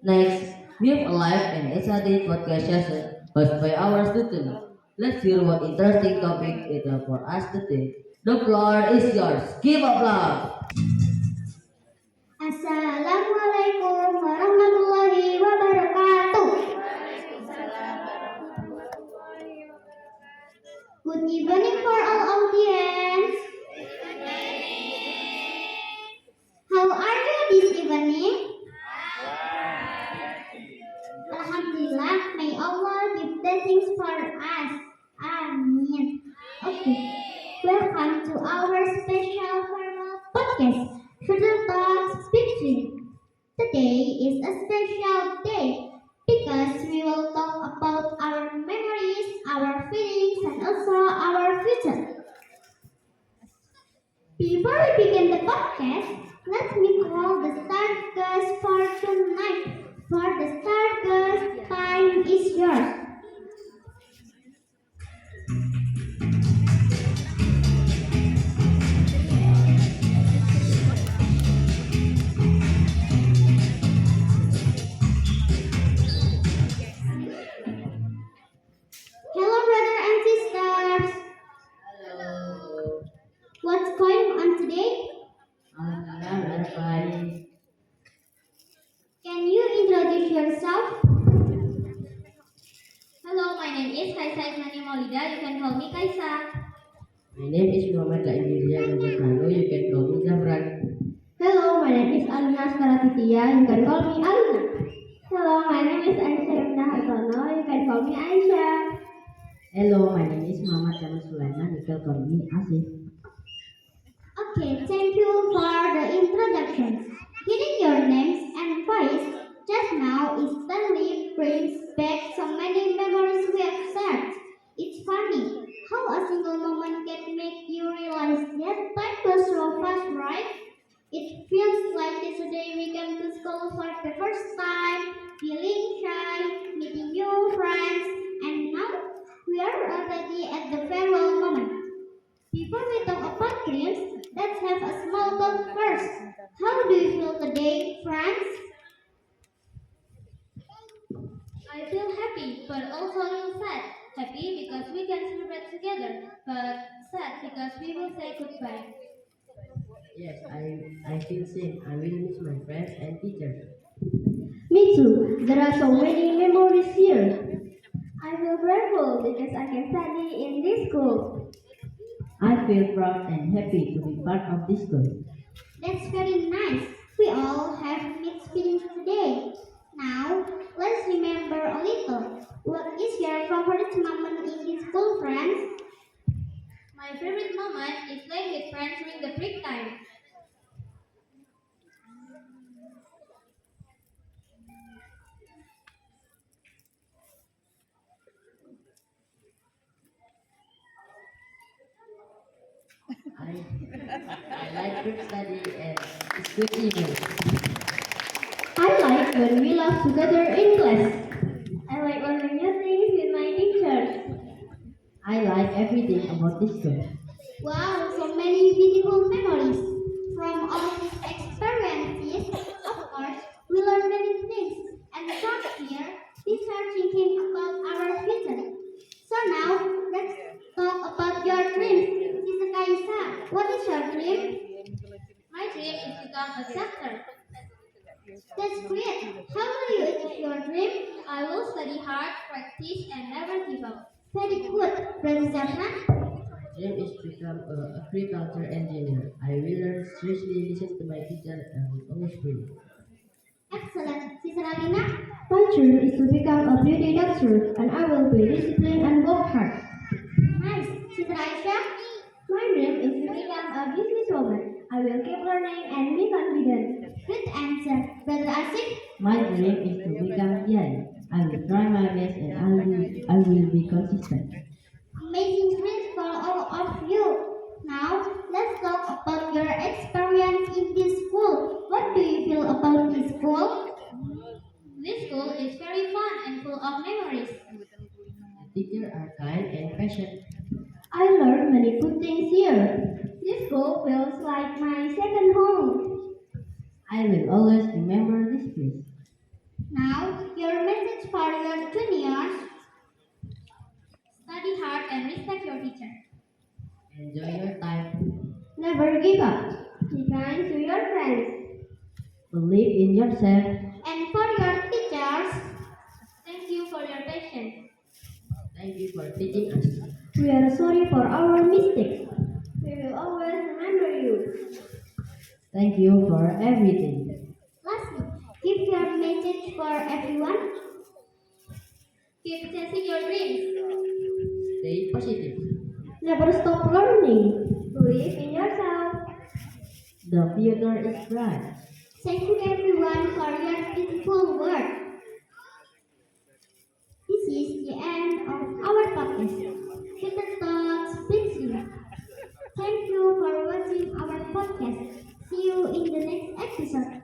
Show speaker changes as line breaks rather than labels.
Next, we have a live and Saturday podcast session hosted by our students. Let's hear what interesting topic it is for us today. The floor is yours. Give applause.
Assalamualaikum warahmatullahi wabarakatuh. Good evening for all audience. How are you this evening? Alhamdulillah, may Allah give blessings for us. Amin. Okay, welcome to our special farewell podcast, Shuttle Talks Speaking. Today is a special day because we will talk about our memories, our feelings, and also our future. Before we begin the podcast, let me call the Stardust for tonight. For the Stardust, time is yours. Hello, brother and sisters.
Hello.
What's going on today?
Alhamdulillah, fine.
Can you introduce yourself?
Hello, my name is Kaisa Ismani Maulida. You can call me Kaisa.
My name is Muhammad Laimilia Nujasano. You can call me Zafran.
Hello, my name is Alina Skaratitya. You can call me Alina. Hello, my name is Aisyah Ibn Hartono. You can call me Aisyah.
Hello, my name is Muhammad Jamal Sulaiman. You can call me Asif.
Okay, thank you for the introductions. Hearing your names and voice just now instantly brings back so many memories we have shared. It's funny how a single moment can make you realize that time goes so fast, right? It feels like yesterday we came to school for the first time, feeling shy, meeting new friends, and now we are already at the farewell moment. Before we talk about dreams, let's have a small talk first. How do you feel today, friends?
I feel happy, but also a little sad. Happy because we can celebrate together, but sad because we will say goodbye.
Yes, I feel same. I will miss my friends and teachers.
Me too. There are so many memories here. I feel grateful because I can study in this school.
I feel proud and happy to be part of this school.
That's very nice. We all have mixed feelings today. Now, let's remember a little. What is your favorite moment in this school, friends?
My favorite moment is playing with friends during the break time.
I like group study and it's good email.
I like when we laugh together in class. I like learning new things with my teachers.
I like everything about this school.
Wow, so many beautiful memories. From all these experiences, of course, we learn many things. And from here, we start thinking about our future. So now, let's talk about your dreams. Sister Kaisa, what is your dream?
My dream is to become a doctor.
That's great. How will you achieve your dream?
I will study hard, practice, and never give up.
Very good, Brother Zafran.
Dream is to become a agriculture engineer. I will learn seriously, listen to my teacher, and always pray.
Excellent. Sister Alina? My dream is to become a beauty doctor, and I will be disciplined and work hard. Nice. Sister Aisha? My dream is to become a businesswoman. I will keep learning and be confident. Good answer. Brother Asif?
My dream is to become PI. I will try my best and I will be consistent.
Amazing dreams for all of you. Now, let's talk about your experience in this school. What do you feel about this school?
This school is very fun and full of memories.
Teachers are kind and patient.
I learned many good things here. This school feels like my second home.
I will always remember this place.
Now, your message for your juniors.
Study hard and respect your teacher.
Enjoy your time.
Never give up. Be kind to your friends.
Believe in yourself.
And for your teachers,
Thank you for your patience.
Thank you for teaching us.
we are sorry for our mistakes. We will always remember you.
Thank you for everything.
Lastly, give your message for everyone.
Keep chasing your dreams.
Stay positive.
Never stop learning. Believe in yourself.
The future is bright.
Thank you everyone for your beautiful work. This is the end of our podcast. Future Talks with you. Thank you for watching our podcast. See you in the next episode.